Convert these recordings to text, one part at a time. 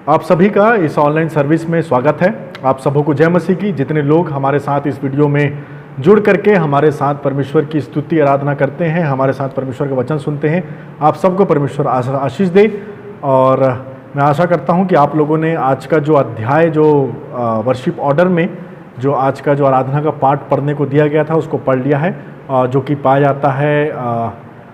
आप सभी का इस ऑनलाइन सर्विस में स्वागत है। आप सबों को जय मसीह की। जितने लोग हमारे साथ इस वीडियो में जुड़ करके हमारे साथ परमेश्वर की स्तुति आराधना करते हैं, हमारे साथ परमेश्वर का वचन सुनते हैं, आप सबको परमेश्वर आशीष दे। और मैं आशा करता हूं कि आप लोगों ने आज का जो अध्याय, जो वर्शिप ऑर्डर में जो आज का जो आराधना का पाठ पढ़ने को दिया गया था उसको पढ़ लिया है, जो कि पाया जाता है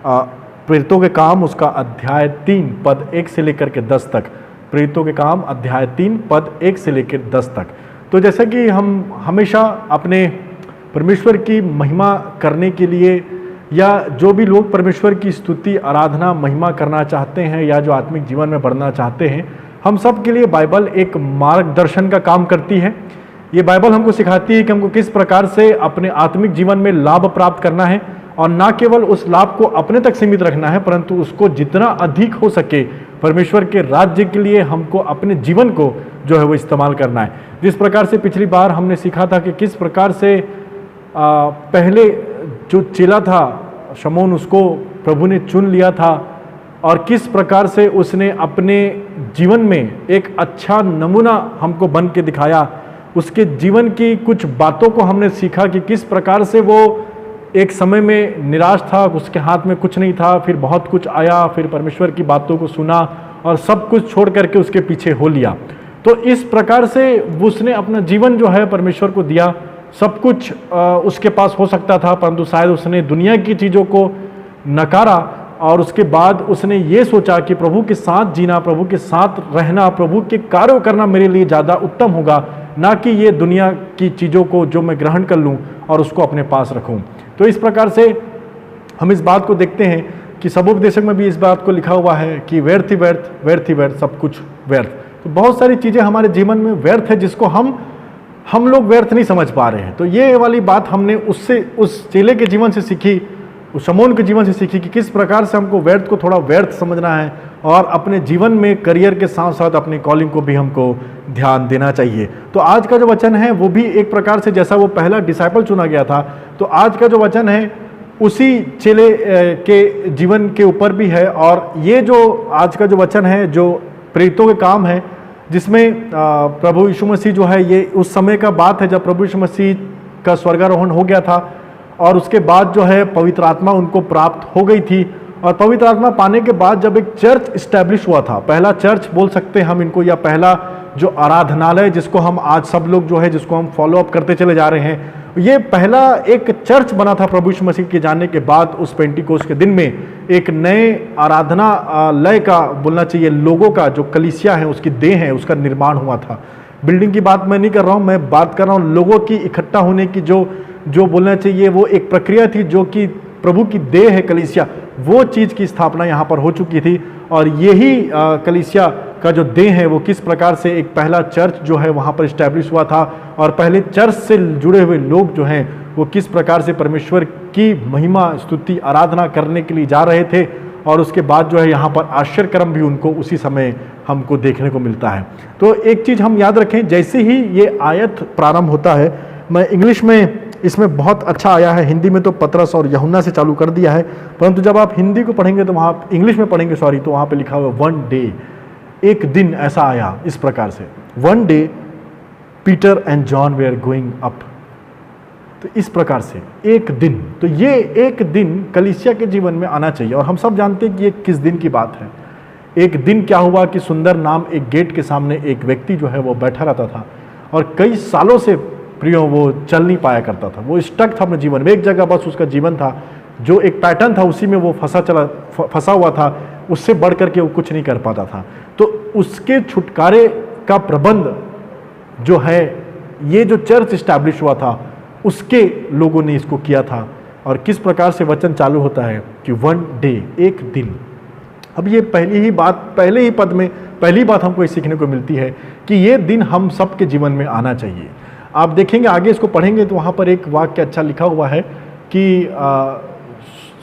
प्रेरितों के काम उसका अध्याय 3 पद 1 से लेकर के 10 तक। प्रेरितों के काम अध्याय 3 पद 1 से लेकर 10 तक। तो जैसा कि हम हमेशा अपने परमेश्वर की महिमा करने के लिए, या जो भी लोग परमेश्वर की स्तुति आराधना महिमा करना चाहते हैं या जो आत्मिक जीवन में बढ़ना चाहते हैं, हम सब के लिए बाइबल एक मार्गदर्शन का काम करती है। ये बाइबल हमको सिखाती है कि हमको किस प्रकार से अपने आत्मिक जीवन में लाभ प्राप्त करना है, और ना केवल उस लाभ को अपने तक सीमित रखना है, परंतु उसको जितना अधिक हो सके परमेश्वर के राज्य के लिए हमको अपने जीवन को जो है वो इस्तेमाल करना है। जिस प्रकार से पिछली बार हमने सीखा था कि किस प्रकार से पहले जो चेला था शमौन, उसको प्रभु ने चुन लिया था, और किस प्रकार से उसने अपने जीवन में एक अच्छा नमूना हमको बन के दिखाया। उसके जीवन की कुछ बातों को हमने सीखा कि किस प्रकार से वो एक समय में निराश था, उसके हाथ में कुछ नहीं था, फिर बहुत कुछ आया, फिर परमेश्वर की बातों को सुना और सब कुछ छोड़ करके उसके पीछे हो लिया। तो इस प्रकार से उसने अपना जीवन जो है परमेश्वर को दिया। सब कुछ उसके पास हो सकता था, परंतु शायद उसने दुनिया की चीज़ों को नकारा, और उसके बाद उसने ये सोचा कि प्रभु के साथ जीना, प्रभु के साथ रहना, प्रभु के कार्य करना मेरे लिए ज़्यादा उत्तम होगा, ना कि ये दुनिया की चीज़ों को जो मैं ग्रहण कर लूँ और उसको अपने पास रखूँ। तो इस प्रकार से हम इस बात को देखते हैं कि सबोपदेशक में भी इस बात को लिखा हुआ है कि व्यर्थ ही व्यर्थ, व्यर्थ ही व्यर्थ, सब कुछ व्यर्थ। तो बहुत सारी चीज़ें हमारे जीवन में व्यर्थ है जिसको हम लोग व्यर्थ नहीं समझ पा रहे हैं। तो ये वाली बात हमने उस चेले के जीवन से सीखी, उस शमौन के जीवन से सीखी कि किस प्रकार से हमको व्यर्थ को थोड़ा व्यर्थ समझना है, और अपने जीवन में करियर के साथ साथ अपनी कॉलिंग को भी हमको ध्यान देना चाहिए। तो आज का जो वचन है वो भी एक प्रकार से, जैसा वो पहला डिसाइपल चुना गया था, तो आज का जो वचन है उसी चेले के जीवन के ऊपर भी है। और ये जो आज का जो वचन है जो प्रेरितों के काम है, जिसमें प्रभु यीशु मसीह जो है, ये उस समय का बात है जब प्रभु यीशु मसीह का स्वर्गारोहण हो गया था, और उसके बाद जो है पवित्र आत्मा उनको प्राप्त हो गई थी। और पवित्र आत्मा पाने के बाद जब एक चर्च इस्टेब्लिश हुआ था, पहला चर्च बोल सकते हैं हम इनको, या पहला जो आराधनालय जिसको हम आज सब लोग जो है जिसको हम फॉलो अप करते चले जा रहे हैं, ये पहला एक चर्च बना था प्रभु यीशु मसीह के जाने के बाद। उस पेंटिकोस्ट के दिन में एक नए आराधनालय का बोलना चाहिए, लोगों का जो कलीसिया है, उसकी देह है, उसका निर्माण हुआ था। बिल्डिंग की बात मैं नहीं कर रहा हूँ, मैं बात कर रहा हूँ लोगों की इकट्ठा होने की, जो बोलना चाहिए वो एक प्रक्रिया थी, जो कि प्रभु की देह है कलीसिया, वो चीज़ की स्थापना यहाँ पर हो चुकी थी। और यही कलीसिया का जो देह है वो किस प्रकार से एक पहला चर्च जो है वहाँ पर इस्टेब्लिश हुआ था, और पहले चर्च से जुड़े हुए लोग जो हैं वो किस प्रकार से परमेश्वर की महिमा स्तुति आराधना करने के लिए जा रहे थे। और उसके बाद जो है यहाँ पर आश्चर्यक्रम भी उनको उसी समय हमको देखने को मिलता है। तो एक चीज़ हम याद रखें, जैसे ही ये आयत प्रारंभ होता है, मैं इंग्लिश में इसमें बहुत अच्छा आया है, हिंदी में तो पतरस और यूहन्ना से चालू कर दिया है, परंतु जब आप हिंदी को पढ़ेंगे तो वहाँ इंग्लिश में पढ़ेंगे तो वहाँ पे लिखा हुआ है 1 डे, एक दिन ऐसा आया इस प्रकार से, 1 day Peter and John were going up. तो इस प्रकार से एक दिन, तो ये एक दिन कलीसिया के जीवन में आना चाहिए। और हम सब जानते हैं कि ये किस दिन की बात है। एक दिन क्या हुआ कि सुंदर नाम एक गेट के सामने एक व्यक्ति जो है वो बैठा रहता था, और कई सालों से प्रियो वो चल नहीं पाया करता था, वो स्टक था अपने जीवन में, एक जगह बस उसका जीवन था, जो एक पैटर्न था उसी में वो फंसा हुआ था, उससे बढ़ करके वो कुछ नहीं कर पाता था। तो उसके छुटकारे का प्रबंध जो है, ये जो चर्च इस्टेब्लिश हुआ था उसके लोगों ने इसको किया था। और किस प्रकार से वचन चालू होता है कि 1 डे, एक दिन। अब ये पहले ही पद में पहली बात हमको ये सीखने को मिलती है कि ये दिन हम सबके जीवन में आना चाहिए। आप देखेंगे आगे इसको पढ़ेंगे तो वहाँ पर एक वाक्य अच्छा लिखा हुआ है कि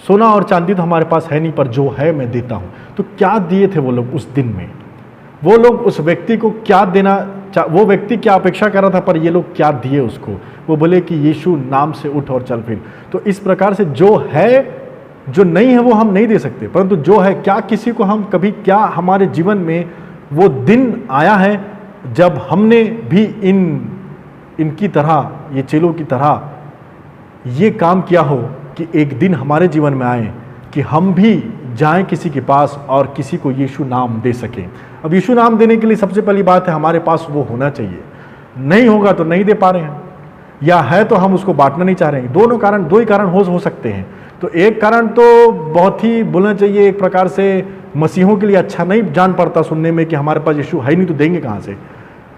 सोना और चांदी तो हमारे पास है नहीं, पर जो है मैं देता हूँ। तो क्या दिए थे वो लोग उस दिन में? वो लोग उस व्यक्ति को क्या देना, वो व्यक्ति क्या अपेक्षा कर रहा था, पर ये लोग क्या दिए उसको? वो बोले कि यीशु नाम से उठ और चल फिर। तो इस प्रकार से जो है, जो नहीं है वो हम नहीं दे सकते, परंतु जो है, क्या किसी को हम कभी, क्या हमारे जीवन में वो दिन आया है जब हमने भी इनकी तरह, ये चेलों की तरह ये काम किया हो कि एक दिन हमारे जीवन में आए कि हम भी जाएं किसी के पास और किसी को यीशु नाम दे सकें। अब यीशु नाम देने के लिए सबसे पहली बात है हमारे पास वो होना चाहिए। नहीं होगा तो नहीं दे पा रहे हैं, या है तो हम उसको बांटना नहीं चाह रहे हैं। दो ही कारण हो सकते हैं। तो एक कारण तो बहुत ही बोलना चाहिए, एक प्रकार से मसीहों के लिए अच्छा नहीं जान पड़ता सुनने में कि हमारे पास यीशु है ही नहीं तो देंगे कहाँ से।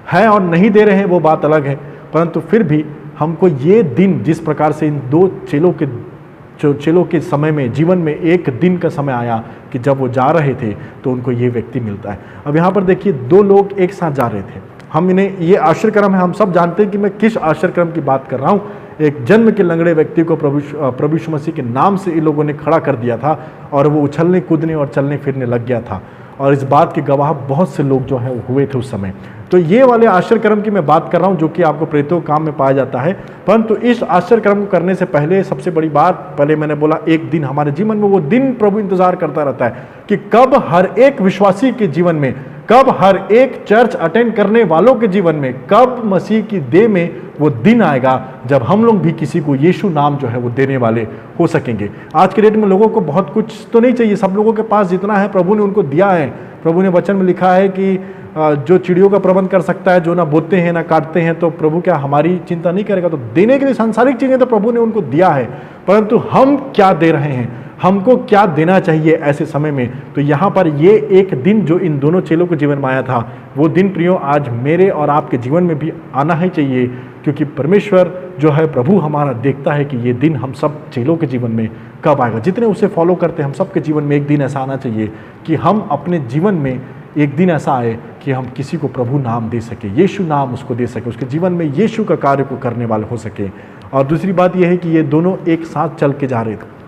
है और नहीं दे रहे हैं वो बात अलग है, परंतु फिर भी हमको ये दिन, जिस प्रकार से इन दो चेलों के समय में, जीवन में एक दिन का समय आया कि जब वो जा रहे थे तो उनको ये व्यक्ति मिलता है। अब यहाँ पर देखिए, दो लोग एक साथ जा रहे थे। हम इन्हें, ये आश्चर्यक्रम है, हम सब जानते हैं कि मैं किस आश्चर्यक्रम की बात कर रहा हूँ। एक जन्म के लंगड़े व्यक्ति को प्रभु यीशु मसीह के नाम से इन लोगों ने खड़ा कर दिया था और वो उछलने कूदने और चलने फिरने लग गया था, और इस बात के गवाह बहुत से लोग जो है हुए थे उस समय। तो ये वाले आश्चर्यक्रम की मैं बात कर रहा हूँ जो कि आपको प्रेतों काम में पाया जाता है। परंतु इस आश्चर्यक्रम को करने से पहले सबसे बड़ी बात, पहले मैंने बोला एक दिन हमारे जीवन में, वो दिन प्रभु इंतजार करता रहता है कि कब हर एक विश्वासी के जीवन में, कब हर एक चर्च अटेंड करने वालों के जीवन में, कब मसीह की देह में वो दिन आएगा जब हम लोग भी किसी को यीशु नाम जो है वो देने वाले हो सकेंगे। आज के डेट में लोगों को बहुत कुछ तो नहीं चाहिए, सब लोगों के पास जितना है प्रभु ने उनको दिया है। प्रभु ने वचन में लिखा है कि जो चिड़ियों का प्रबंध कर सकता है, जो ना बोते हैं ना काटते हैं, तो प्रभु क्या हमारी चिंता नहीं करेगा? तो देने के लिए सांसारिक चीजें तो प्रभु ने उनको दिया है, परंतु हम क्या दे रहे हैं, हमको क्या देना चाहिए ऐसे समय में? तो यहाँ पर ये एक दिन जो इन दोनों चेलों के जीवन में आया था, वो दिन प्रियो आज मेरे और आपके जीवन में भी आना ही चाहिए, क्योंकि परमेश्वर जो है, प्रभु हमारा देखता है कि ये दिन हम सब चेलों के जीवन में कब आएगा। जितने उसे फॉलो करते हैं, हम सब के जीवन में एक दिन ऐसा आना चाहिए कि हम अपने जीवन में एक दिन ऐसा आए कि हम किसी को प्रभु नाम दे सके, यीशु नाम उसको दे सके, उसके जीवन में यीशु का कार्य को करने वाले हो सके। और दूसरी बात यह है कि ये दोनों एक साथ चल के जा रहे थे,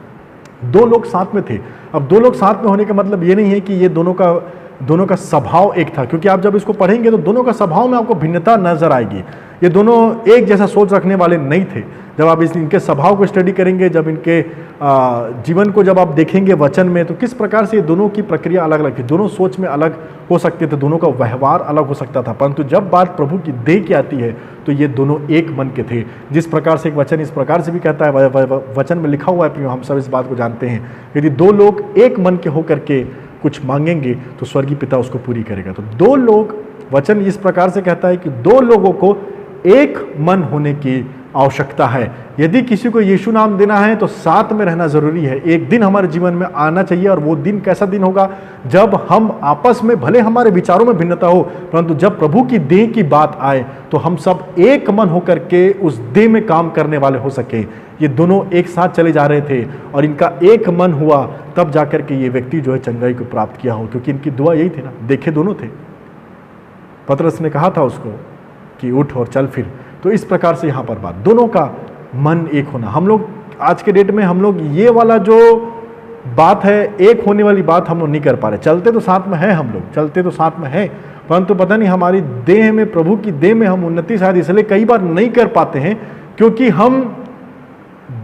दो लोग साथ में थे। अब दो लोग साथ में होने का मतलब ये नहीं है कि ये दोनों का स्वभाव एक था, क्योंकि आप जब इसको पढ़ेंगे तो दोनों का स्वभाव में आपको भिन्नता नजर आएगी। ये दोनों एक जैसा सोच रखने वाले नहीं थे। जब आप इनके स्वभाव को स्टडी करेंगे, जब इनके जीवन को जब आप देखेंगे वचन में, तो किस प्रकार से ये दोनों की प्रक्रिया अलग अलग थी। दोनों सोच में अलग हो सकते थे, दोनों का व्यवहार अलग हो सकता था, परंतु जब बात प्रभु की देह की आती है तो ये दोनों एक मन के थे। जिस प्रकार से एक वचन इस प्रकार से भी कहता है, वचन में लिखा हुआ है, हम सब इस बात को जानते हैं, यदि दो लोग एक मन के होकर के कुछ मांगेंगे तो स्वर्गीय पिता उसको पूरी करेगा। तो दो लोग, वचन इस प्रकार से कहता है कि दो लोगों को एक मन होने की आवश्यकता है। यदि किसी को यीशु नाम देना है तो साथ में रहना जरूरी है। एक दिन हमारे जीवन में आना चाहिए, और वो दिन कैसा दिन होगा? जब हम आपस में, भले हमारे विचारों में भिन्नता हो, परंतु जब प्रभु की देह की बात आए तो हम सब एक मन होकर के उस देह में काम करने वाले हो सके। ये दोनों एक साथ चले जा रहे थे और इनका एक मन हुआ, तब जाकर के ये व्यक्ति जो है चंगाई को प्राप्त किया हो, क्योंकि इनकी दुआ यही थी ना, देखे दोनों थे। पतरस ने कहा था उसको कि उठ और चल फिर। तो इस प्रकार से यहाँ पर बात, दोनों का मन एक होना। हम लोग आज के डेट में हम लोग ये वाला जो बात है, एक होने वाली बात हम लोग नहीं कर पा रहे। चलते तो साथ में है, हम लोग चलते तो साथ में है, परंतु पता नहीं हमारी देह में, प्रभु की देह में हम उन्नति शायद इसलिए कई बार नहीं कर पाते हैं क्योंकि हम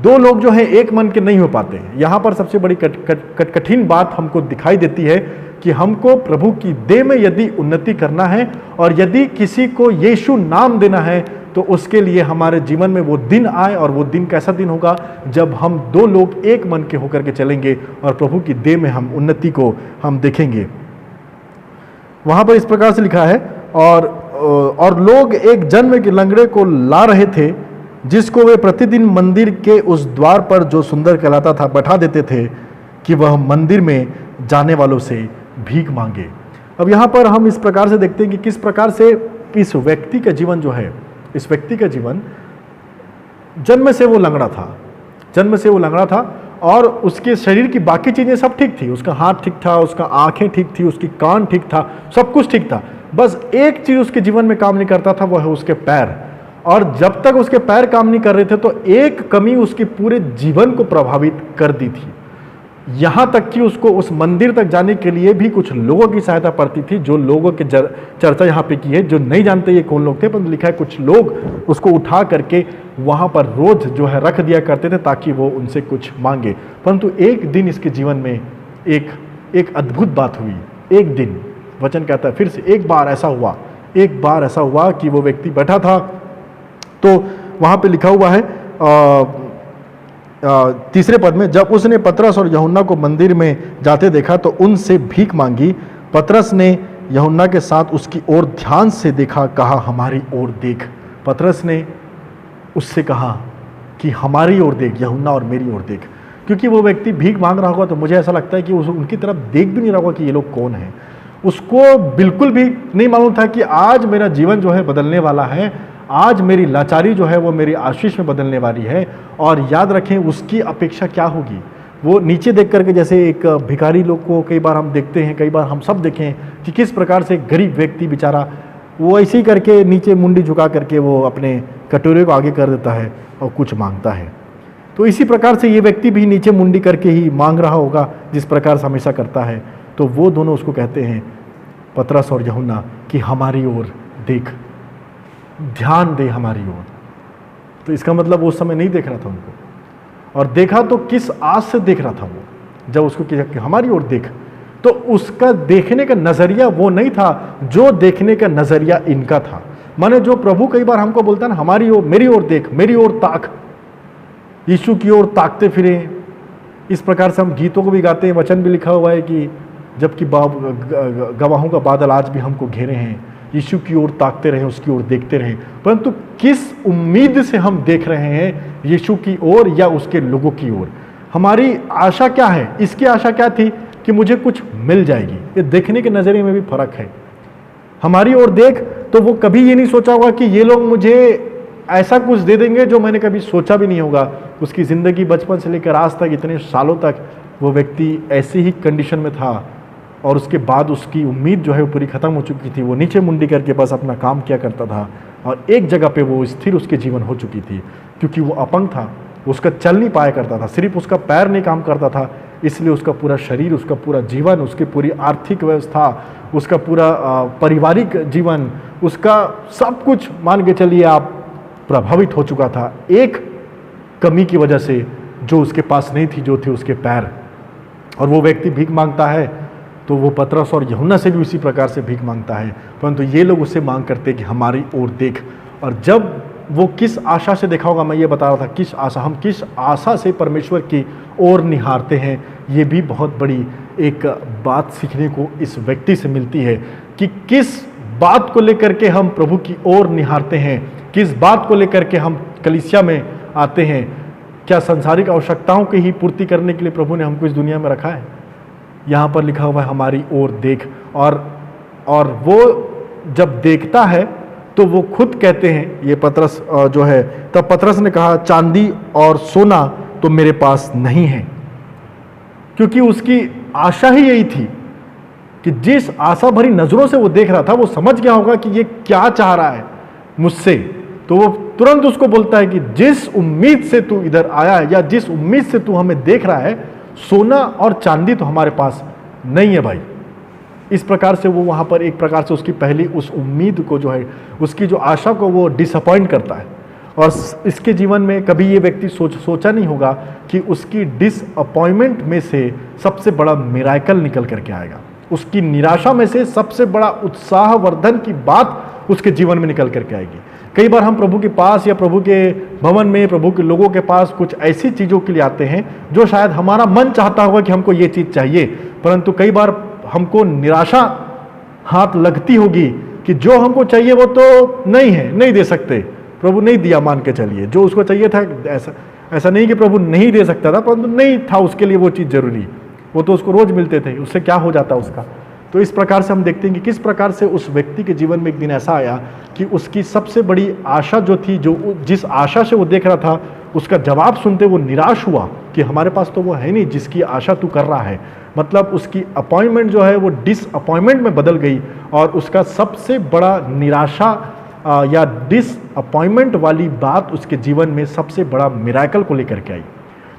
दो लोग जो है एक मन के नहीं हो पाते हैं। यहाँ पर सबसे बड़ी कठिन बात हमको दिखाई देती है कि हमको प्रभु की देह में यदि उन्नति करना है और यदि किसी को यीशु नाम देना है तो उसके लिए हमारे जीवन में वो दिन आए। और वो दिन कैसा दिन होगा? जब हम दो लोग एक मन के होकर के चलेंगे और प्रभु की देह में हम उन्नति को हम देखेंगे। वहां पर इस प्रकार से लिखा है, और लोग एक जन्म के लंगड़े को ला रहे थे, जिसको वे प्रतिदिन मंदिर के उस द्वार पर जो सुंदर कहलाता था बैठा देते थे कि वह मंदिर में जाने वालों से भीख मांगे। अब यहाँ पर हम इस प्रकार से देखते हैं कि किस प्रकार से इस व्यक्ति का जीवन जो है, इस व्यक्ति का जीवन जन्म से वो लंगड़ा था, जन्म से वो लंगड़ा था और उसके शरीर की बाकी चीजें सब ठीक थी। उसका हाथ ठीक था, उसका आंखें ठीक थी, उसकी कान ठीक था, सब कुछ ठीक था। बस एक चीज उसके जीवन में काम नहीं करता था, वो है उसके पैर। और जब तक उसके पैर काम नहीं कर रहे थे तो एक कमी उसके पूरे जीवन को प्रभावित कर दी थी। यहां तक कि उसको उस मंदिर तक जाने के लिए भी कुछ लोगों की सहायता पड़ती थी, जो लोगों के चर्चा यहाँ पे की है, जो नहीं जानते ये कौन लोग थे, पर लिखा है कुछ लोग उसको उठा करके वहां पर रोज जो है रख दिया करते थे ताकि वो उनसे कुछ मांगे। परंतु एक दिन इसके जीवन में एक अद्भुत बात हुई। एक दिन वचन कहता है फिर से एक बार ऐसा हुआ कि वो व्यक्ति बैठा था, तो वहाँ पे लिखा हुआ है तीसरे पद में, जब उसने पतरस और यूहन्ना को मंदिर में जाते देखा तो उनसे भीख मांगी। पतरस ने यूहन्ना के साथ उसकी ओर ध्यान से देखा, कहा हमारी ओर देख। पतरस ने उससे कहा कि हमारी ओर देख, यूहन्ना और मेरी ओर देख। क्योंकि वो व्यक्ति भीख मांग रहा होगा तो मुझे ऐसा लगता है कि उनकी तरफ देख भी नहीं रहा होगा कि ये लोग कौन हैं। उसको बिल्कुल भी नहीं मालूम था कि आज मेरा जीवन जो है बदलने वाला है, आज मेरी लाचारी जो है वो मेरी आशीष में बदलने वाली है। और याद रखें उसकी अपेक्षा क्या होगी। वो नीचे देख करके, जैसे एक भिखारी लोग को कई बार हम देखते हैं, कई बार हम सब देखें कि किस प्रकार से गरीब व्यक्ति बेचारा वो ऐसे ही करके नीचे मुंडी झुका करके वो अपने कटोरे को आगे कर देता है और कुछ मांगता है। तो इसी प्रकार से ये व्यक्ति भी नीचे मुंडी करके ही मांग रहा होगा जिस प्रकार से हमेशा करता है। तो वो दोनों उसको कहते हैं, पतरस और यूहन्ना, कि हमारी ओर देख, ध्यान दे हमारी ओर। तो इसका मतलब वो उस समय नहीं देख रहा था उनको, और देखा तो किस आस से देख रहा था वो, जब उसको किया कि हमारी ओर देख, तो उसका देखने का नजरिया वो नहीं था जो देखने का नजरिया इनका था। माने जो प्रभु कई बार हमको बोलता है ना, हमारी ओर, मेरी ओर देख, मेरी ओर ताक, यीशु की ओर ताकते फिरे। इस प्रकार से हम गीतों को भी गाते हैं, वचन भी लिखा हुआ है कि जबकि गवाहों का बादल आज भी हमको घेरे हैं, यीशु की ओर ताकते रहें, उसकी ओर देखते रहें। परंतु किस उम्मीद से हम देख रहे हैं, यीशु की ओर या उसके लोगों की ओर? हमारी आशा क्या है? इसकी आशा क्या थी कि मुझे कुछ मिल जाएगी। ये देखने के नजरिए में भी फर्क है। हमारी ओर देख तो वो कभी ये नहीं सोचा होगा कि ये लोग मुझे ऐसा कुछ दे देंगे जो मैंने कभी सोचा भी नहीं होगा। उसकी ज़िंदगी बचपन से लेकर आज तक, इतने सालों तक वो व्यक्ति ऐसी ही कंडीशन में था, और उसके बाद उसकी उम्मीद जो है वो पूरी ख़त्म हो चुकी थी। वो नीचे मुंडी करके बस अपना काम किया करता था, और एक जगह पे वो स्थिर उसके जीवन हो चुकी थी, क्योंकि वो अपंग था, उसका चल नहीं पाया करता था, सिर्फ उसका पैर नहीं काम करता था, इसलिए उसका पूरा शरीर, उसका पूरा जीवन, उसकी पूरी आर्थिक व्यवस्था, उसका पूरा पारिवारिक जीवन, उसका सब कुछ मान के चलिए आप प्रभावित हो चुका था एक कमी की वजह से जो उसके पास नहीं थी, जो थे उसके पैर। और वो व्यक्ति भीख मांगता है तो वो पतरस और यूहन्ना से भी उसी प्रकार से भीख मांगता है, परंतु ये लोग उससे मांग करते कि हमारी ओर देख। और जब वो किस आशा से देखा होगा, मैं ये बता रहा था, किस आशा, हम किस आशा से परमेश्वर की ओर निहारते हैं, ये भी बहुत बड़ी एक बात सीखने को इस व्यक्ति से मिलती है कि किस बात को लेकर के हम प्रभु की ओर निहारते हैं, किस बात को लेकर के हम कलीसिया में आते हैं। क्या सांसारिक आवश्यकताओं की ही पूर्ति करने के लिए प्रभु ने हमको इस दुनिया में रखा है? यहाँ पर लिखा हुआ है हमारी ओर देख। और वो जब देखता है तो वो खुद कहते हैं, ये पतरस जो है, तब पतरस ने कहा, चांदी और सोना तो मेरे पास नहीं है। क्योंकि उसकी आशा ही यही थी कि जिस आशा भरी नजरों से वो देख रहा था, वो समझ गया होगा कि ये क्या चाह रहा है मुझसे। तो वो तुरंत उसको बोलता है कि जिस उम्मीद से तू इधर आया है, या जिस उम्मीद से तू हमें देख रहा है, सोना और चांदी तो हमारे पास नहीं है भाई। इस प्रकार से वो वहाँ पर एक प्रकार से उसकी पहली उस उम्मीद को जो है, उसकी जो आशा को वो डिसअपॉइंट करता है। और इसके जीवन में कभी ये व्यक्ति सोचा नहीं होगा कि उसकी डिसअपॉइंटमेंट में से सबसे बड़ा मिराकल निकल करके आएगा, उसकी निराशा में से सबसे बड़ा उत्साहवर्धन की बात उसके जीवन में निकल करके आएगी। कई बार हम प्रभु के पास या प्रभु के भवन में, प्रभु के लोगों के पास कुछ ऐसी चीज़ों के लिए आते हैं जो शायद हमारा मन चाहता होगा कि हमको ये चीज़ चाहिए, परंतु कई बार हमको निराशा हाथ लगती होगी कि जो हमको चाहिए वो तो नहीं है, नहीं दे सकते, प्रभु नहीं दिया, मान के चलिए। जो उसको चाहिए था, ऐसा नहीं कि प्रभु नहीं दे सकता था, परंतु नहीं था उसके लिए वो चीज़ जरूरी, वो तो उसको रोज मिलते थे, उससे क्या हो जाता उसका। तो इस प्रकार से हम देखते हैं कि किस प्रकार से उस व्यक्ति के जीवन में एक दिन ऐसा आया कि उसकी सबसे बड़ी आशा जो थी, जो जिस आशा से वो देख रहा था, उसका जवाब सुनते वो निराश हुआ कि हमारे पास तो वो है नहीं जिसकी आशा तू कर रहा है। मतलब उसकी अपॉइंटमेंट जो है वो डिसअपॉइंटमेंट में बदल गई, और उसका सबसे बड़ा निराशा या डिसअपॉइंटमेंट वाली बात उसके जीवन में सबसे बड़ा मिराकल को लेकर के आई।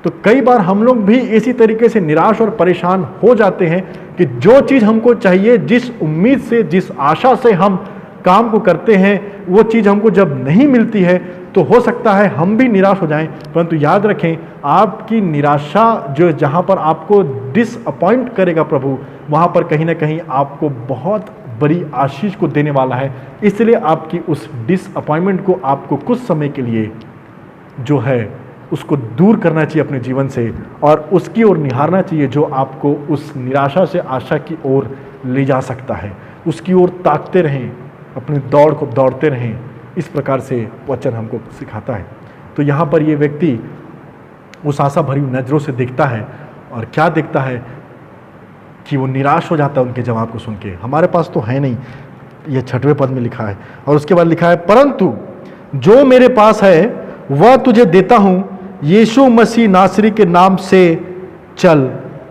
तो कई बार हम लोग भी इसी तरीके से निराश और परेशान हो जाते हैं कि जो चीज़ हमको चाहिए, जिस उम्मीद से, जिस आशा से हम काम को करते हैं, वो चीज़ हमको जब नहीं मिलती है तो हो सकता है हम भी निराश हो जाएं, परंतु याद रखें आपकी निराशा जो जहाँ पर आपको डिसअपॉइंट करेगा प्रभु, वहाँ पर कहीं ना कहीं आपको बहुत बड़ी आशीष को देने वाला है। इसलिए आपकी उस डिसअपॉइंटमेंट को आपको कुछ समय के लिए जो है उसको दूर करना चाहिए अपने जीवन से, और उसकी ओर निहारना चाहिए जो आपको उस निराशा से आशा की ओर ले जा सकता है। उसकी ओर ताकते रहें, अपनी दौड़ को दौड़ते रहें। इस प्रकार से वचन हमको सिखाता है। तो यहाँ पर ये व्यक्ति उस आशा भरी नज़रों से देखता है, और क्या देखता है कि वो निराश हो जाता है उनके जवाब को सुन के। हमारे पास तो है नहीं, ये 6वें पद में लिखा है। और उसके बाद लिखा है, परंतु जो मेरे पास है वह तुझे देता हूं, यीशु मसीह नासरी के नाम से चल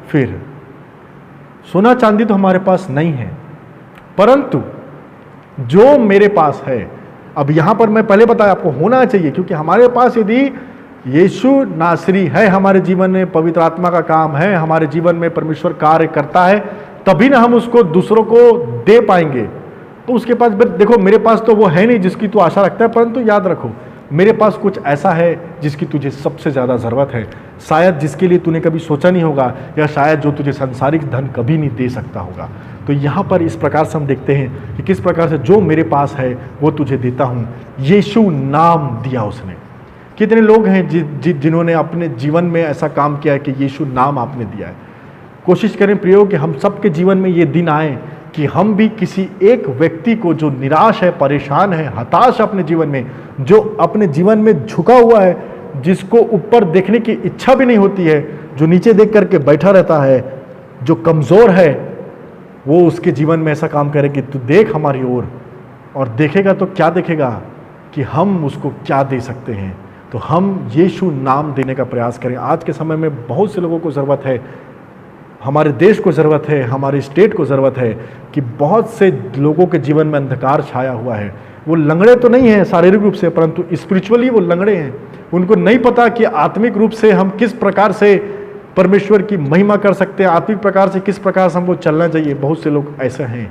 फिर। सोना चांदी तो हमारे पास नहीं है, परंतु जो मेरे पास है, अब यहां पर मैं पहले बताया आपको होना चाहिए, क्योंकि हमारे पास यदि यीशु नासरी है, हमारे जीवन में पवित्र आत्मा का काम है, हमारे जीवन में परमेश्वर कार्य करता है, तभी ना हम उसको दूसरों को दे पाएंगे। तो उसके पास देखो, मेरे पास तो वो है नहीं जिसकी तू आशा रखता है, परंतु याद रखो मेरे पास कुछ ऐसा है जिसकी तुझे सबसे ज़्यादा ज़रूरत है, शायद जिसके लिए तूने कभी सोचा नहीं होगा, या शायद जो तुझे सांसारिक धन कभी नहीं दे सकता होगा। तो यहाँ पर इस प्रकार से हम देखते हैं कि किस प्रकार से जो मेरे पास है वो तुझे देता हूँ, यीशु नाम दिया उसने। कितने लोग हैं जिन्होंने अपने जीवन में ऐसा काम किया है कि यीशु नाम आपने दिया है। कोशिश करें प्रियो कि हम सबके जीवन में ये दिन आए कि हम भी किसी एक व्यक्ति को जो निराश है, परेशान है, हताश है अपने जीवन में, जो अपने जीवन में झुका हुआ है, जिसको ऊपर देखने की इच्छा भी नहीं होती है, जो नीचे देख करके बैठा रहता है, जो कमज़ोर है, वो उसके जीवन में ऐसा काम करे कि तू देख हमारी ओर, और देखेगा तो क्या देखेगा कि हम उसको क्या दे सकते हैं। तो हम यीशु नाम देने का प्रयास करें। आज के समय में बहुत से लोगों को ज़रूरत है, हमारे देश को ज़रूरत है, हमारे स्टेट को ज़रूरत है कि बहुत से लोगों के जीवन में अंधकार छाया हुआ है। वो लंगड़े तो नहीं हैं शारीरिक रूप से, परंतु स्पिरिचुअली वो लंगड़े हैं। उनको नहीं पता कि आत्मिक रूप से हम किस प्रकार से परमेश्वर की महिमा कर सकते हैं, आत्मिक प्रकार से किस प्रकार से हमको चलना चाहिए। बहुत से लोग ऐसे हैं,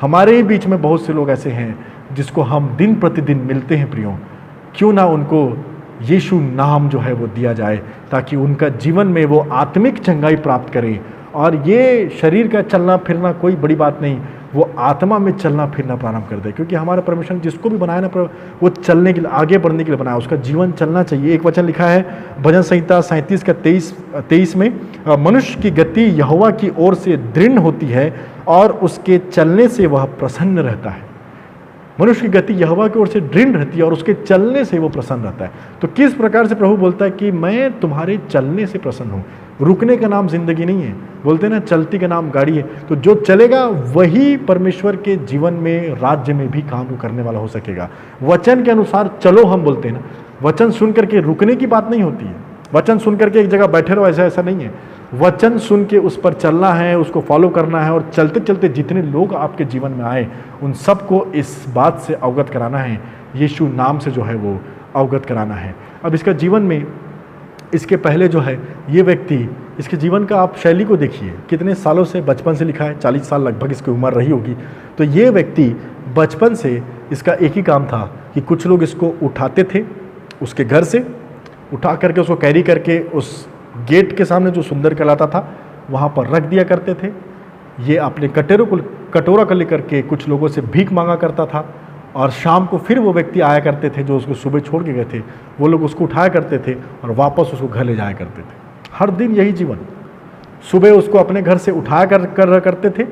हमारे ही बीच में बहुत से लोग ऐसे हैं जिसको हम दिन प्रतिदिन मिलते हैं प्रियो। क्यों ना उनको यीशु नाम जो है वो दिया जाए, ताकि उनका जीवन में वो आत्मिक चंगाई प्राप्त करें। और ये शरीर का चलना फिरना कोई बड़ी बात नहीं, वो आत्मा में चलना फिरना प्रारंभ कर दे। क्योंकि हमारा परमेश्वर जिसको भी बनाया ना, वो चलने के लिए, आगे बढ़ने के लिए बनाया, उसका जीवन चलना चाहिए। एक वचन लिखा है भजन संहिता 37 का 23 में, मनुष्य की गति यहोवा की ओर से दृढ़ होती है और उसके चलने से वह प्रसन्न रहता है। मनुष्य की गति यहोवा की ओर से दृढ़ रहती है और उसके चलने से वो प्रसन्न रहता है। तो किस प्रकार से प्रभु बोलता है कि मैं तुम्हारे चलने से प्रसन्न हूँ। रुकने का नाम जिंदगी नहीं है, बोलते हैं ना चलती का नाम गाड़ी है। तो जो चलेगा वही परमेश्वर के जीवन में, राज्य में भी काम करने वाला हो सकेगा। वचन के अनुसार चलो हम बोलते हैं ना, वचन सुन करके रुकने की बात नहीं होती है। वचन सुन करके एक जगह बैठे रहो, ऐसा नहीं है। वचन सुन के उस पर चलना है, उसको फॉलो करना है, और चलते चलते जितने लोग आपके जीवन में आए उन सबको इस बात से अवगत कराना है, यीशु नाम से जो है वो अवगत कराना है। अब इसका जीवन में, इसके पहले जो है ये व्यक्ति, इसके जीवन का आप शैली को देखिए, कितने सालों से, बचपन से लिखा है, 40 साल लगभग इसकी उम्र रही होगी। तो ये व्यक्ति बचपन से इसका एक ही काम था कि कुछ लोग इसको उठाते थे, उसके घर से उठा करके उसको कैरी करके उस गेट के सामने जो सुंदर कहलाता था वहाँ पर रख दिया करते थे। ये अपने कटोरा को लेकर के कुछ लोगों से भीख मांगा करता था, और शाम को फिर वो व्यक्ति आया करते थे जो उसको सुबह छोड़ के गए थे, वो लोग उसको उठाया करते थे और वापस उसको घर ले जाया करते थे। हर दिन यही जीवन। सुबह उसको अपने घर से उठाया करते थे,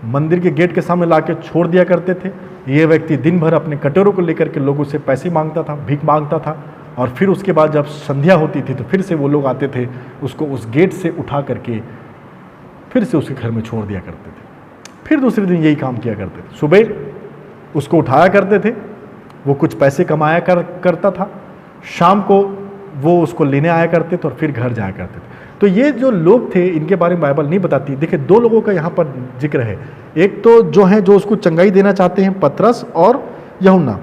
मंदिर के गेट के सामने ला के छोड़ दिया करते थे। ये व्यक्ति दिन भर अपने कटोरों को लेकर के लोगों से पैसे मांगता था, भीख मांगता था, और फिर उसके बाद जब संध्या होती थी तो फिर से वो लोग आते थे, उसको उस गेट से उठा करके फिर से उसके घर में छोड़ दिया करते थे। फिर दूसरे दिन यही काम किया करते थे। सुबह उसको उठाया करते थे, वो कुछ पैसे कमाया करता था, शाम को वो उसको लेने आया करते थे और फिर घर जाया करते थे। तो ये जो लोग थे, इनके बारे में बाइबल नहीं बताती। देखिए, दो लोगों का यहाँ पर जिक्र है। एक तो जो है, जो उसको चंगाई देना चाहते हैं, पतरस और यूहन्ना,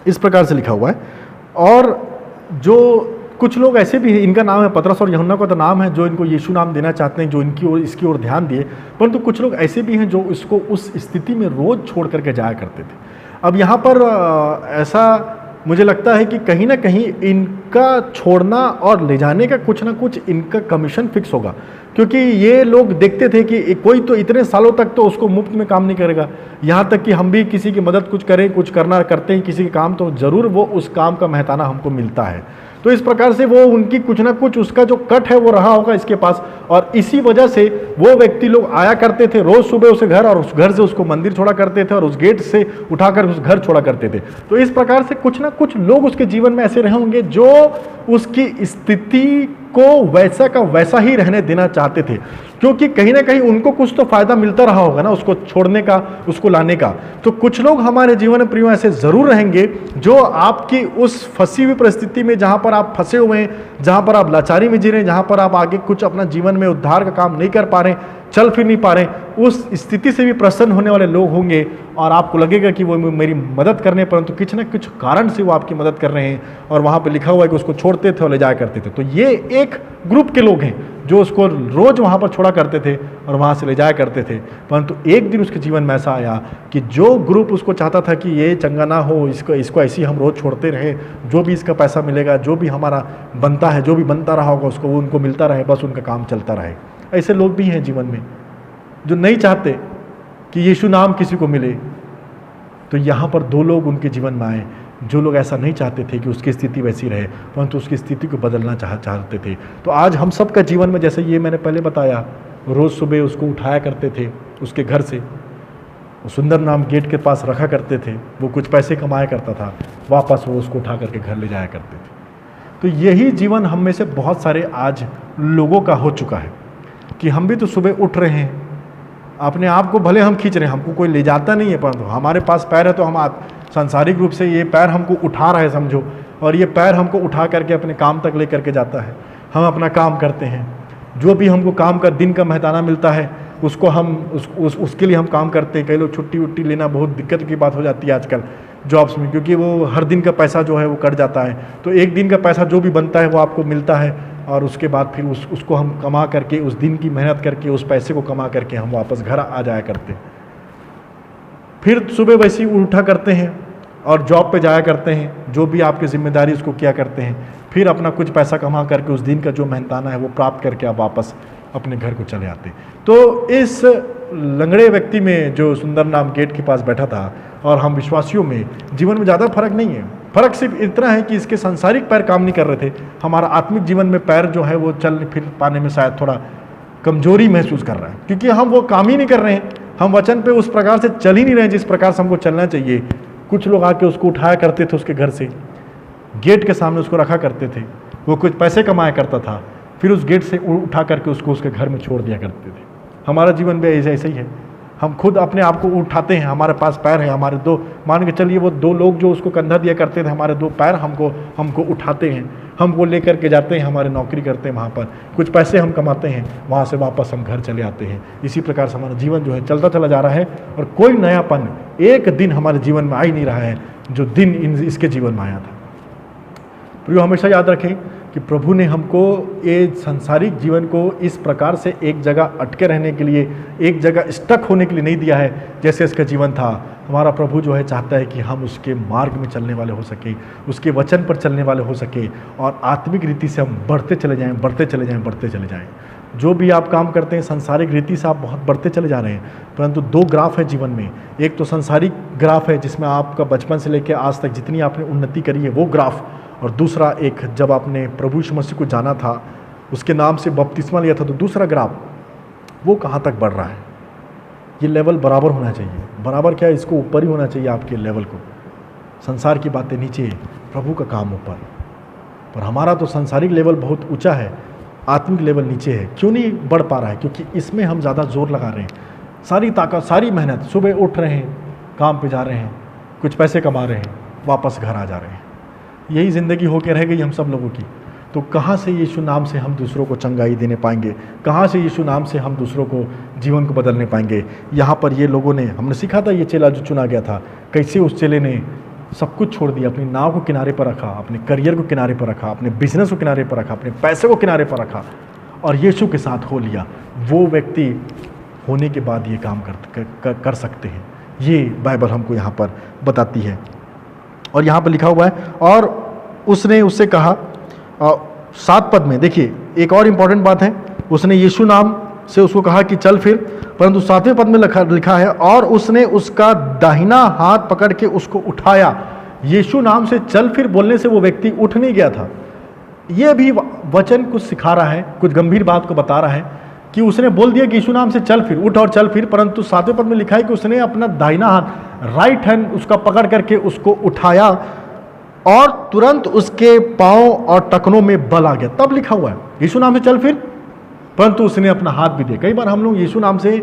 इस प्रकार से लिखा हुआ है। और जो कुछ लोग ऐसे भी हैं, इनका नाम है पतरस और यूहन्ना का तो नाम है, जो इनको यीशु नाम देना चाहते हैं, जो इनकी ओर, इसकी ओर ध्यान दिए। परंतु कुछ लोग ऐसे भी हैं जो इसको उस स्थिति में रोज छोड़ करके जाया करते थे। अब यहाँ पर ऐसा मुझे लगता है कि कहीं ना कहीं इनका छोड़ना और ले जाने का कुछ ना कुछ इनका कमीशन फिक्स होगा, क्योंकि ये लोग देखते थे कि कोई तो इतने सालों तक तो उसको मुफ्त में काम नहीं करेगा, यहाँ तक कि हम भी किसी की मदद कुछ करें, कुछ करना करते हैं किसी के काम, तो ज़रूर वो उस काम का मेहताना हमको मिलता है। तो इस प्रकार से वो उनकी कुछ ना कुछ उसका जो कट है वो रहा होगा इसके पास, और इसी वजह से वो व्यक्ति लोग आया करते थे रोज़ सुबह उसे घर, और उस घर से उसको मंदिर छोड़ा करते थे, और उस गेट से उठाकर उस घर छोड़ा करते थे। तो इस प्रकार से कुछ ना कुछ लोग उसके जीवन में ऐसे रहे होंगे जो उसकी स्थिति को वैसा का वैसा ही रहने देना चाहते थे, क्योंकि कहीं ना कहीं उनको कुछ तो फायदा मिलता रहा होगा ना उसको छोड़ने का, उसको लाने का। तो कुछ लोग हमारे जीवन में प्रियो ऐसे जरूर रहेंगे जो आपकी उस फंसी हुई परिस्थिति में, जहां पर आप फंसे हुए हैं, जहां पर आप लाचारी में जी रहे हैं, जहां पर आप आगे कुछ अपना जीवन में उद्धार का काम नहीं कर पा रहे, चल फिर नहीं पा रहे, उस स्थिति से भी प्रसन्न होने वाले लोग होंगे, और आपको लगेगा कि वो मेरी मदद करने, परंतु कुछ न कुछ कारण से वो आपकी मदद कर रहे हैं, और वहाँ पे लिखा हुआ है कि उसको छोड़ते थे और ले जाया करते थे। तो ये एक ग्रुप के लोग हैं जो उसको रोज वहाँ पर छोड़ा करते थे और वहाँ से ले जाया करते थे। परंतु एक दिन उसके जीवन में ऐसा आया कि जो ग्रुप उसको चाहता था कि ये चंगा ना हो, इसको ऐसी हम रोज़ छोड़ते रहे, जो भी इसका पैसा मिलेगा, जो भी हमारा बनता है, जो भी बनता रहा होगा उसको, वो उनको मिलता रहे, बस उनका काम चलता रहे। ऐसे लोग भी हैं जीवन में जो नहीं चाहते कि यीशु नाम किसी को मिले। तो यहाँ पर दो लोग उनके जीवन में आए, जो लोग ऐसा नहीं चाहते थे कि उसकी स्थिति वैसी रहे, परंतु उसकी स्थिति को बदलना चाहते थे। तो आज हम सब का जीवन में, जैसे ये मैंने पहले बताया, रोज़ सुबह उसको उठाया करते थे उसके घर से, सुंदर नाम गेट के पास रखा करते थे, वो कुछ पैसे कमाया करता था, वापस वो उसको उठा करके घर ले जाया करते थे। तो यही जीवन हम में से बहुत सारे आज लोगों का हो चुका है कि हम भी तो सुबह उठ रहे हैं, अपने आप को भले हम खींच रहे हैं, हमको कोई ले जाता नहीं है, परंतु हमारे पास पैर है तो हम सांसारिक रूप से ये पैर हमको उठा रहा है समझो, और ये पैर हमको उठा करके अपने काम तक ले करके जाता है। हम अपना काम करते हैं, जो भी हमको काम का दिन का मेहताना मिलता है उसको हम उसके लिए हम काम करते हैं। कई लोग छुट्टी वुट्टी लेना बहुत दिक्कत की बात हो जाती है आजकल जॉब्स में, क्योंकि वो हर दिन का पैसा जो है वो कट जाता है। तो एक दिन का पैसा जो भी बनता है वो आपको मिलता है, और उसके बाद फिर उसको हम कमा करके, उस दिन की मेहनत करके, उस पैसे को कमा करके हम वापस घर आ जाया करते हैं। फिर सुबह वैसे ही उठा करते हैं और जॉब पे जाया करते हैं, जो भी आपकी जिम्मेदारी उसको किया करते हैं। फिर अपना कुछ पैसा कमा करके उस दिन का जो मेहनताना है वो प्राप्त करके आप वापस अपने घर को चले आते। तो इस लंगड़े व्यक्ति में जो सुंदर नाम गेट के पास बैठा था और हम विश्वासियों में जीवन में ज़्यादा फर्क नहीं है। फर्क सिर्फ इतना है कि इसके सांसारिक पैर काम नहीं कर रहे थे, हमारा आत्मिक जीवन में पैर जो है वो चल फिर पाने में शायद थोड़ा कमजोरी महसूस कर रहा है, क्योंकि हम वो काम ही नहीं कर रहे हैं, हम वचन पे उस प्रकार से चल ही नहीं रहे जिस प्रकार से हमको चलना चाहिए। कुछ लोग आके उसको उठाया करते थे, उसके घर से गेट के सामने उसको रखा करते थे, वो कुछ पैसे कमाया करता था, फिर उस गेट से उठा करके उसको उसके घर में छोड़ दिया करते थे। हमारा जीवन भी ऐसे ही है, हम खुद अपने आप को उठाते हैं, हमारे पास पैर है, हमारे दो, मान के चलिए वो दो लोग जो उसको कंधा दिया करते थे, हमारे दो पैर हमको उठाते हैं, हमको लेकर के जाते हैं, हमारे नौकरी करते हैं, वहाँ पर कुछ पैसे हम कमाते हैं, वहाँ से वापस हम घर चले आते हैं। इसी प्रकार से हमारा जीवन जो है चलता चला जा रहा है, और कोई नयापन एक दिन हमारे जीवन में आ ही नहीं रहा है जो दिन इसके जीवन में आया था। प्रियो, हमेशा याद रखें कि प्रभु ने हमको ये सांसारिक जीवन को इस प्रकार से एक जगह अटके रहने के लिए, एक जगह स्टक होने के लिए नहीं दिया है जैसे इसका जीवन था। हमारा प्रभु जो है चाहता है कि हम उसके मार्ग में चलने वाले हो सके, उसके वचन पर चलने वाले हो सके, और आत्मिक रीति से हम बढ़ते चले जाएं, बढ़ते चले जाएं, बढ़ते चले जाएं। जो भी आप काम करते हैं सांसारिक रीति से आप बहुत बढ़ते चले जा रहे हैं, परंतु दो ग्राफ है जीवन में। एक तो सांसारिक ग्राफ है जिसमें आपका बचपन से लेकर आज तक जितनी आपने उन्नति करी है वो ग्राफ, और दूसरा एक जब आपने प्रभु यीशु मसीह को जाना था, उसके नाम से बपतिस्मा लिया था, तो दूसरा ग्राफ वो कहाँ तक बढ़ रहा है। ये लेवल बराबर होना चाहिए, बराबर क्या है, इसको ऊपर ही होना चाहिए आपके लेवल को। संसार की बातें नीचे, प्रभु का काम ऊपर, पर हमारा तो सांसारिक लेवल बहुत ऊंचा है, आत्मिक लेवल नीचे है। क्यों नहीं बढ़ पा रहा है? क्योंकि इसमें हम ज़्यादा जोर लगा रहे हैं, सारी ताकत, सारी मेहनत, सुबह उठ रहे हैं, काम पे जा रहे हैं, कुछ पैसे कमा रहे हैं, वापस घर आ जा रहे हैं। यही ज़िंदगी होकर रह गई हम सब लोगों की। तो कहाँ से यीशु नाम से हम दूसरों को चंगाई देने पाएंगे? कहाँ से यीशु नाम से हम दूसरों को जीवन को बदलने पाएंगे? यहाँ पर ये लोगों ने, हमने सीखा था, ये चेला जो चुना गया था, कैसे उस चेले ने सब कुछ छोड़ दिया, अपनी नाव को किनारे पर रखा, अपने करियर को किनारे पर रखा, अपने बिजनेस को किनारे पर रखा, अपने पैसे को किनारे पर रखा, और यीशु के साथ हो लिया। वो व्यक्ति होने के बाद ये काम कर सकते हैं। ये बाइबल हमको यहाँ पर बताती है। और यहाँ पर लिखा हुआ है, और उसने उससे कहा 7 पद में देखिए एक और इम्पॉर्टेंट बात है, उसने यीशु नाम से उसको कहा कि चल फिर, परंतु 7वें पद में लिखा है और उसने उसका दाहिना हाथ पकड़ के उसको उठाया। यीशु नाम से चल फिर बोलने से वो व्यक्ति उठ नहीं गया था। ये भी वचन कुछ सिखा रहा है, कुछ गंभीर बात को बता रहा है कि उसने बोल दिया कि यीशु नाम से चल फिर, उठ और चल फिर, परंतु 7वें पद में लिखा है कि उसने अपना दाहिना हाथ, राइट हैंड उसका पकड़ करके उसको उठाया और तुरंत उसके पांव और टखनों में बल आ गया। तब लिखा हुआ है यीशु नाम से चल फिर, परंतु उसने अपना हाथ भी दिया। कई बार हम लोग यीशु नाम से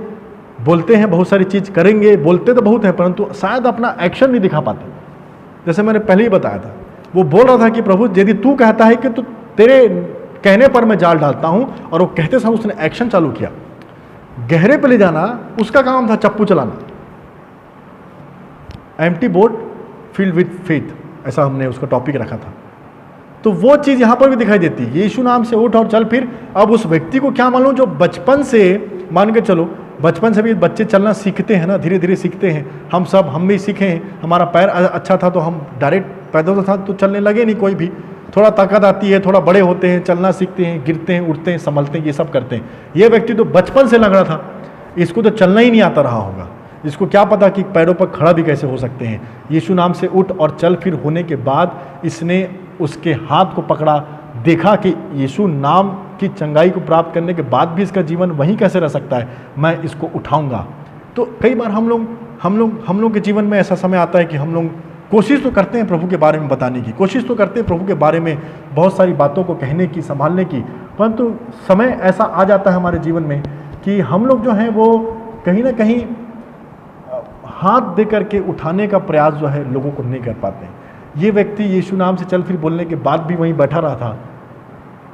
बोलते हैं, बहुत सारी चीज करेंगे, बोलते तो बहुत हैं, परंतु शायद अपना एक्शन नहीं दिखा पाते। जैसे मैंने पहले ही बताया था, वो बोल रहा था कि प्रभु यदि तू कहता है कि तू तेरे कहने पर मैं जाल डालता हूं, और वो कहते समय उसने एक्शन चालू किया। गहरे पे ले जाना उसका काम था, चप्पू चलाना। Empty boat filled with faith, ऐसा हमने उसका टॉपिक रखा था। तो वो चीज यहां पर भी दिखाई देती है, यीशु नाम से उठ और चल फिर। अब उस व्यक्ति को क्या मालूम, जो बचपन से, मान के चलो बचपन से भी बच्चे चलना सीखते हैं ना, धीरे धीरे सीखते हैं। हम भी सीखे हैं, हमारा पैर अच्छा था तो हम डायरेक्ट पैदल था तो चलने लगे नहीं, कोई भी थोड़ा ताकत आती है, थोड़ा बड़े होते हैं, चलना सीखते हैं, गिरते हैं, उठते हैं, संभलते हैं, ये सब करते हैं। ये व्यक्ति तो बचपन से लंगड़ा था, इसको तो चलना ही नहीं आता रहा होगा, इसको क्या पता कि पैरों पर खड़ा भी कैसे हो सकते हैं। यीशु नाम से उठ और चल फिर होने के बाद इसने उसके हाथ को पकड़ा, देखा कि यीशु नाम की चंगाई को प्राप्त करने के बाद भी इसका जीवन वहीं कैसे रह सकता है, मैं इसको उठाऊंगा। तो कई बार हम लोग के जीवन में ऐसा समय आता है कि हम लोग कोशिश तो करते हैं प्रभु के बारे में बताने की, कोशिश तो करते हैं प्रभु के बारे में बहुत सारी बातों को कहने की, संभालने की, परंतु समय ऐसा आ जाता है हमारे जीवन में कि हम लोग जो हैं वो कहीं ना कहीं हाथ दे करके उठाने का प्रयास जो है लोगों को नहीं कर पाते हैं। ये व्यक्ति यीशु नाम से चल फिर बोलने के बाद भी वहीं बैठा रहा था।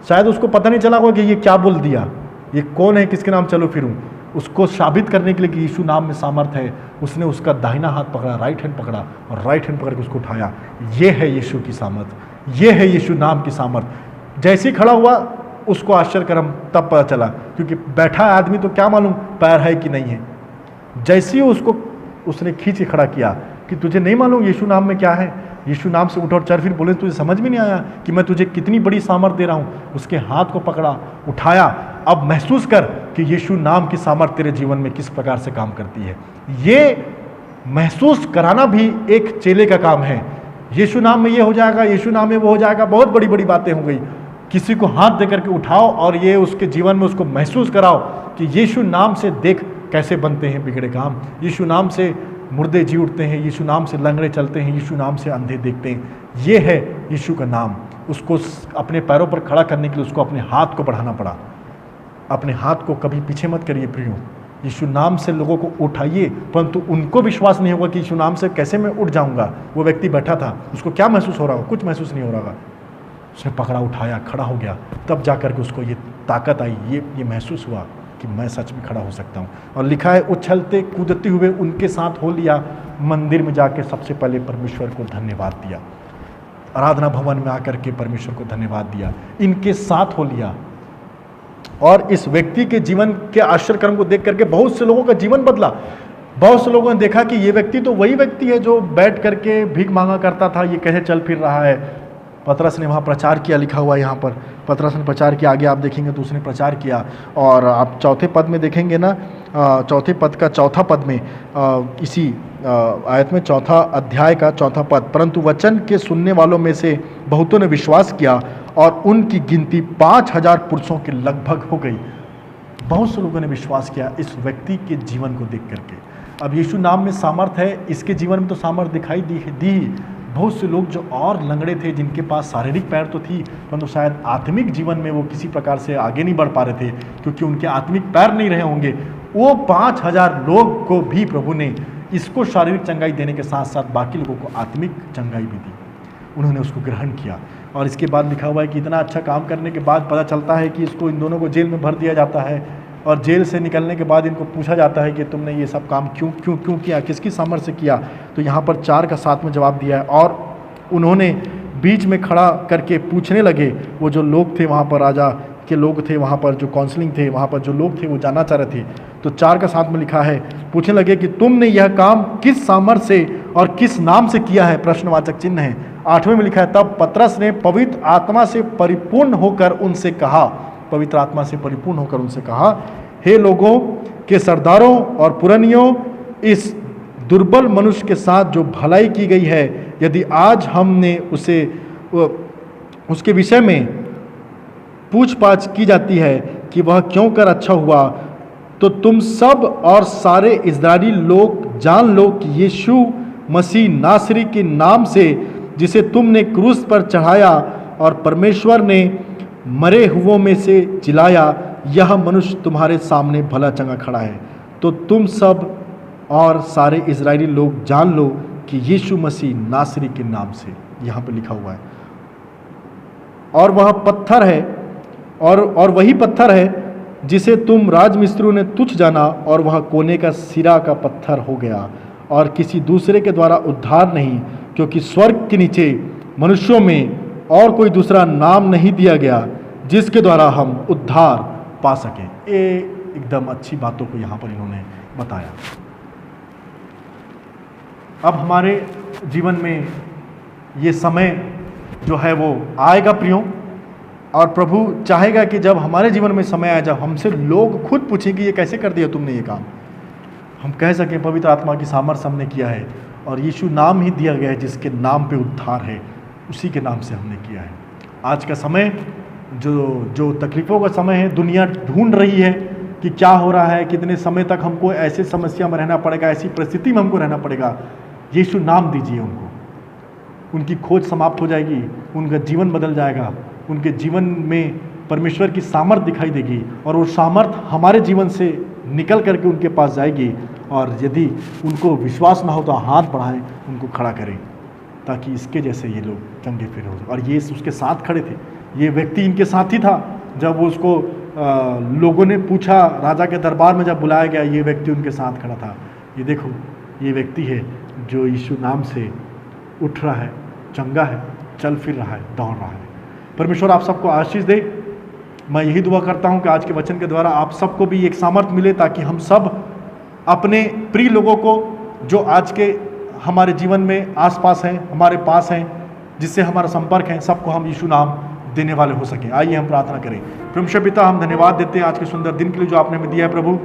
शायद उसको पता नहीं चला होगा कि ये क्या बोल दिया, ये कौन है, किसके नाम चलो फिरूं। उसको साबित करने के लिए कि यीशु नाम में सामर्थ है, उसने उसका दाहिना हाथ पकड़ा, राइट हैंड पकड़ा और राइट हैंड पकड़ के उसको उठाया। ये है यीशु की सामर्थ, ये है यीशु नाम की सामर्थ। जैसे ही खड़ा हुआ उसको आश्चर्यकरम तब पता चला, क्योंकि बैठा आदमी तो क्या मालूम पैर है कि नहीं है। जैसे ही उसको उसने खींच के खड़ा किया कि तुझे नहीं मालूम यीशु नाम में क्या है, यीशु नाम से उठ और चल फिर बोले, तुझे समझ में नहीं आया कि मैं तुझे कितनी बड़ी सामर्थ दे रहा हूँ। उसके हाथ को पकड़ा, उठाया। अब महसूस कर कि यीशु नाम की सामर्थ तेरे जीवन में किस प्रकार से काम करती है। ये महसूस कराना भी एक चेले का काम है। यीशु नाम में ये हो जाएगा, यीशु नाम में वो हो जाएगा, बहुत बड़ी बड़ी बातें हो गई। किसी को हाथ दे करके उठाओ और ये उसके जीवन में उसको महसूस कराओ कि यीशु नाम से देख कैसे बनते हैं बिगड़े काम, यीशु नाम से मुर्दे जी उठते हैं, यीशु नाम से लंगड़े चलते हैं, यीशु नाम से अंधे देखते हैं। ये है यीशु का नाम। उसको अपने पैरों पर खड़ा करने के लिए उसको अपने हाथ को बढ़ाना पड़ा। अपने हाथ को कभी पीछे मत करिए प्रियो, यीशु नाम से लोगों को उठाइए, परंतु उनको विश्वास नहीं होगा कि यीशु नाम से कैसे मैं उठ जाऊंगा। वो व्यक्ति बैठा था, उसको क्या महसूस हो रहा होगा, कुछ महसूस नहीं हो रहा होगा। उसने पकड़ा, उठाया, खड़ा हो गया, तब जाकर के उसको ये ताकत आई, ये महसूस हुआ कि मैं सच में खड़ा हो सकता हूँ। और लिखा है उछलते कूदते हुए उनके साथ हो लिया, मंदिर में जाके सबसे पहले परमेश्वर को धन्यवाद दिया। आराधना भवन में आकर के परमेश्वर को धन्यवाद दिया, इनके साथ हो लिया। और इस व्यक्ति के जीवन के आश्चर्य कर्म को देख करके बहुत से लोगों का जीवन बदला। बहुत से लोगों ने देखा कि ये व्यक्ति तो वही व्यक्ति है जो बैठ करके भीख मांगा करता था, ये कैसे चल फिर रहा है। पतरस ने वहाँ प्रचार किया, लिखा हुआ है यहाँ पर, पतरस ने प्रचार किया। आगे आप देखेंगे तो उसने प्रचार किया। और आप चौथे पद में देखेंगे ना, चौथे पद का चौथा पद में, इसी आयत में चौथा अध्याय का चौथा पद, परंतु वचन के सुनने वालों में से बहुतों ने विश्वास किया और उनकी गिनती 5000 पुरुषों के लगभग हो गई। बहुत से लोगों ने विश्वास किया इस व्यक्ति के जीवन को देख करके। अब यीशु नाम में सामर्थ है, इसके जीवन में तो सामर्थ दिखाई दी। बहुत से लोग जो और लंगड़े थे, जिनके पास शारीरिक पैर तो थी, परंतु शायद आत्मिक जीवन में वो किसी प्रकार से आगे नहीं बढ़ पा रहे थे, क्योंकि उनके आत्मिक पैर नहीं रहे होंगे। वो 5000 लोग को भी प्रभु ने इसको शारीरिक चंगाई देने के साथ साथ बाकी लोगों को आत्मिक चंगाई भी दी। उन्होंने उसको ग्रहण किया। और इसके बाद लिखा हुआ है कि इतना अच्छा काम करने के बाद पता चलता है कि इन दोनों को जेल में भर दिया जाता है। और जेल से निकलने के बाद इनको पूछा जाता है कि तुमने ये सब काम क्यों किया, किसकी सामर्थ्य से किया। तो यहाँ पर 4 का 7 में जवाब दिया है। और उन्होंने बीच में खड़ा करके पूछने लगे, वो जो लोग थे वहाँ पर राजा, के लोग थे, वहाँ पर जो काउंसलिंग थे, वहाँ पर जो लोग थे वो जानना चाह रहे थे। तो 4 का 7 में लिखा है, पूछने लगे कि तुमने यह काम किस सामर्थ्य से और किस नाम से किया है, प्रश्नवाचक चिन्ह है। 8वें में लिखा है, तब पतरस ने पवित्र आत्मा से परिपूर्ण होकर उनसे कहा, पवित्र आत्मा से परिपूर्ण होकर उनसे कहा, हे लोगों के सरदारों और पुरनियों, इस दुर्बल मनुष्य के साथ जो भलाई की गई है, यदि आज हमने उसके विषय में पूछताछ की जाती है कि वह क्यों कर अच्छा हुआ, तो तुम सब और सारे इस्राएली लोग जान लो कि यीशु मसीह नासरी के नाम से, जिसे तुमने क्रूस पर चढ़ाया और परमेश्वर ने मरे हुओं में से जिलाया, यह मनुष्य तुम्हारे सामने भला चंगा खड़ा है। तो तुम सब और सारे इस्राएली लोग जान लो कि यीशु मसीह नासरी के नाम से, यहाँ पे लिखा हुआ है। और वह पत्थर है और वही पत्थर है जिसे तुम राजमिस्त्रियों ने तुच्छ जाना, और वह कोने का सिरा का पत्थर हो गया, और किसी दूसरे के द्वारा उद्धार नहीं, क्योंकि स्वर्ग के नीचे मनुष्यों में और कोई दूसरा नाम नहीं दिया गया जिसके द्वारा हम उद्धार पा सकें। ये एकदम अच्छी बातों को यहाँ पर इन्होंने बताया। अब हमारे जीवन में ये समय जो है वो आएगा प्रियो, और प्रभु चाहेगा कि जब हमारे जीवन में समय आए, जब हमसे लोग खुद पूछेंगे ये कैसे कर दिया तुमने ये काम, हम कह सकें पवित्र आत्मा की सामर्थ्य हमने किया है, और यीशु नाम ही दिया गया है जिसके नाम पे उद्धार है, उसी के नाम से हमने किया है। आज का समय जो तकलीफ़ों का समय है, दुनिया ढूंढ रही है कि क्या हो रहा है, कितने समय तक हमको ऐसे समस्या में रहना पड़ेगा, ऐसी परिस्थिति में हमको रहना पड़ेगा। यीशु नाम दीजिए उनको, उनकी खोज समाप्त हो जाएगी, उनका जीवन बदल जाएगा, उनके जीवन में परमेश्वर की सामर्थ दिखाई देगी, और वो सामर्थ हमारे जीवन से निकल करके उनके पास जाएगी। और यदि उनको विश्वास ना हो तो हाथ बढ़ाएं, उनको खड़ा करें, ताकि इसके जैसे ये लोग चंगे फिर हो। और ये उसके साथ खड़े थे, ये व्यक्ति इनके साथ ही था। जब उसको लोगों ने पूछा, राजा के दरबार में जब बुलाया गया, ये व्यक्ति उनके साथ खड़ा था। ये देखो, ये व्यक्ति है जो यीशु नाम से उठ रहा है, चंगा है, चल फिर रहा है, दौड़ रहा है। परमेश्वर आप सबको आशीष दे। मैं यही दुआ करता हूँ कि आज के वचन के द्वारा आप सबको भी एक सामर्थ्य मिले, ताकि हम सब अपने प्रिय लोगों को जो आज के हमारे जीवन में आसपास हैं, हमारे पास हैं, जिससे हमारा संपर्क है, सबको हम यीशु नाम देने वाले हो सकें। आइए हम प्रार्थना करें। परमेश्वर पिता, हम धन्यवाद देते हैं आज के सुंदर दिन के लिए जो आपने हमें दिया है। प्रभु,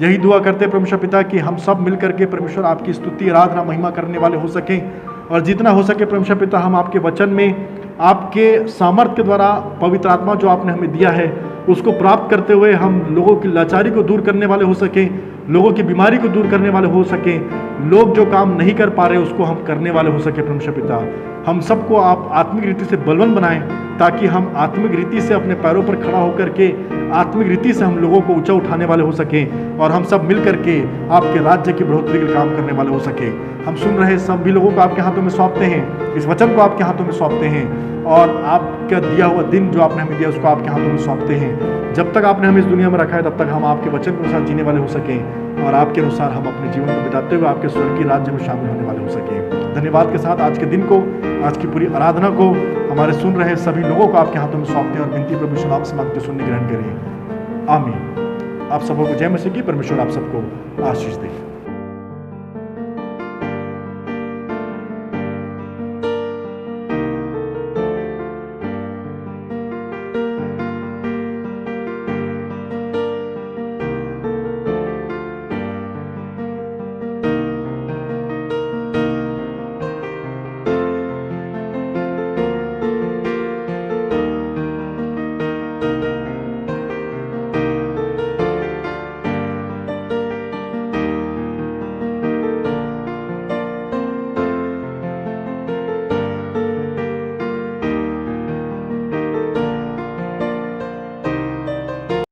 यही दुआ करते हैं परमेश्वर पिता कि हम सब मिल करके परमेश्वर आपकी स्तुति, आराधना, महिमा करने वाले हो सकें, और जितना हो सके परमेश्वर पिता हम आपके वचन में आपके सामर्थ्य के द्वारा पवित्र आत्मा जो आपने हमें दिया है उसको प्राप्त करते हुए हम लोगों की लाचारी को दूर करने वाले हो सकें, लोगों की बीमारी को दूर करने वाले हो सकें, लोग जो काम नहीं कर पा रहे उसको हम करने वाले हो सके। परमेश्वर पिता, हम सबको आप आत्मिक रीति से बलवान बनाएं, ताकि हम आत्मिक रीति से अपने पैरों पर खड़ा होकर के आत्मिक रीति से हम लोगों को ऊंचा उठाने वाले हो सकें, और हम सब मिल करके आपके राज्य की बढ़ोतरी के काम करने वाले हो सके। हम सुन रहे सभी लोगों को आपके हाथों में सौंपते हैं, इस वचन को आपके हाथों में सौंपते हैं, और आपका दिया हुआ दिन जो आपने हमें दिया उसको आपके हाथों में सौंपते हैं। जब तक आपने हमें इस दुनिया में रखा है तब तक हम आपके वचन के अनुसार जीने वाले हो सकें, और आपके अनुसार हम अपने जीवन को बिताते हुए आपके स्वर्गीय राज्य में शामिल होने वाले हो सकें। धन्यवाद के साथ आज के दिन को, आज की पूरी आराधना को, हमारे सुन रहे सभी लोगों को आपके हाथों में सौंपते हैं, और विनती प्रभु यीशु नाम से मांगते सुनने ग्रहण करें। आमीन। आप सबको जय मसीह की। परमेश्वर आप सबको आशीष दे।